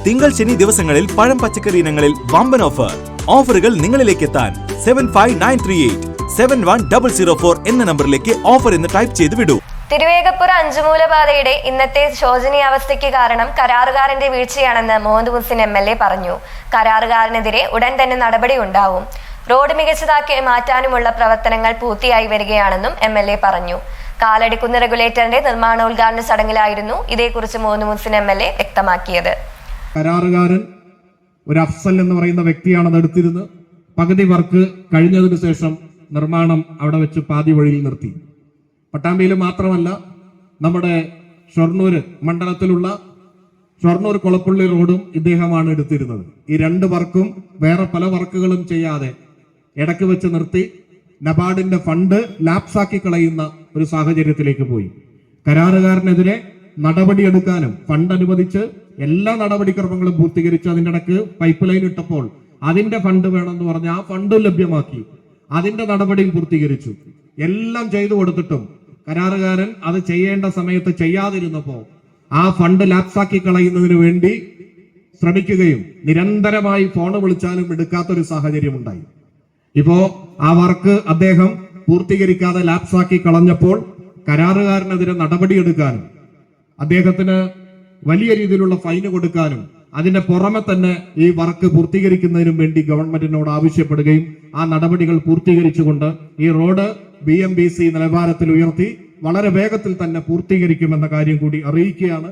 തിങ്കൾ ശനി ദിവസങ്ങളിൽ പഴം പച്ചക്കറി ഇനങ്ങളിൽ വമ്പൻ ഓഫർ. ഓഫറുകൾ നിങ്ങളിലേക്ക് എത്താൻ 7593871004 എന്ന നമ്പറിലേക്ക് ഓഫർ എന്ന് ടൈപ്പ് ചെയ്ത് വിടൂ. തിരുവേഗപ്പുറ അഞ്ചുമൂലപാതയുടെ ഇന്നത്തെ ശോചനീയാവസ്ഥയ്ക്ക് കാരണം കരാറുകാരന്റെ വീഴ്ചയാണെന്ന് മുഹമ്മദ് മുഹ്സിൻ MLA പറഞ്ഞു. കരാറുകാരനെതിരെ ഉടൻ തന്നെ നടപടി ഉണ്ടാവും. റോഡ് മികച്ചതാക്കി മാറ്റാനുമുള്ള പ്രവർത്തനങ്ങൾ പൂർത്തിയായി വരികയാണെന്നും MLA പറഞ്ഞു. കാലടിക്കുന്ന് റെഗുലേറ്ററിന്റെ നിർമ്മാണോദ്ഘാടന ചടങ്ങിലായിരുന്നു ഇതേക്കുറിച്ച് മുഹമ്മദ് മുഹ്സിൻ MLA വ്യക്തമാക്കിയത്. കരാറുകാരൻ ഒരു അഫ്സൽ എന്ന് പറയുന്ന വ്യക്തിയാണ് അത് എടുത്തിരുന്നത്. പകുതി വർക്ക് കഴിഞ്ഞതിന് ശേഷം നിർമ്മാണം അവിടെ വെച്ച് പാതി വഴിയിൽ നിർത്തി. പട്ടാമ്പിയിൽ മാത്രമല്ല, നമ്മുടെ ഷൊർണൂർ മണ്ഡലത്തിലുള്ള ഷൊർണൂർ കൊളപ്പള്ളി റോഡും ഇദ്ദേഹമാണ് എടുത്തിരുന്നത്. ഈ രണ്ട് വർക്കും വേറെ പല വർക്കുകളും ചെയ്യാതെ ഇടയ്ക്ക് വെച്ച് നിർത്തി നബാർഡിന്റെ ഫണ്ട് ലാപ്സാക്കി കളയുന്ന ഒരു സാഹചര്യത്തിലേക്ക് പോയി. കരാറുകാരനെതിരെ നടപടിയെടുക്കാനും ഫണ്ട് അനുവദിച്ച് എല്ലാ നടപടിക്രമങ്ങളും പൂർത്തീകരിച്ച് അതിൻ്റെ ഇടയ്ക്ക് പൈപ്പ് ലൈൻ ഇട്ടപ്പോൾ അതിന്റെ ഫണ്ട് വേണമെന്ന് പറഞ്ഞ് ആ ഫണ്ട് ലഭ്യമാക്കി അതിന്റെ നടപടിയും പൂർത്തീകരിച്ചു. എല്ലാം ചെയ്തു കൊടുത്തിട്ടും കരാറുകാരൻ അത് ചെയ്യേണ്ട സമയത്ത് ചെയ്യാതിരുന്നപ്പോ ആ ഫണ്ട് ലാപ്സാക്കി കളയുന്നതിന് വേണ്ടി ശ്രമിക്കുകയും നിരന്തരമായി ഫോൺ വിളിച്ചാലും എടുക്കാത്തൊരു സാഹചര്യം ഉണ്ടായി. ഇപ്പോ ആ വർക്ക് അദ്ദേഹം പൂർത്തീകരിക്കാതെ ലാപ്സാക്കി കളഞ്ഞപ്പോൾ കരാറുകാരനെതിരെ നടപടിയെടുക്കാനും അദ്ദേഹത്തിന് വലിയ രീതിയിലുള്ള ഫൈന് കൊടുക്കാനും അതിന്റെ പുറമെ തന്നെ ഈ വർക്ക് പൂർത്തീകരിക്കുന്നതിനും വേണ്ടി ഗവൺമെന്റിനോട് ആവശ്യപ്പെടുകയും ആ നടപടികൾ പൂർത്തീകരിച്ചുകൊണ്ട് ഈ റോഡ് BMBC നിലവാരത്തിൽ ഉയർത്തി വളരെ വേഗത്തിൽ തന്നെ പൂർത്തീകരിക്കുമെന്ന കാര്യം കൂടി അറിയിക്കുകയാണ്.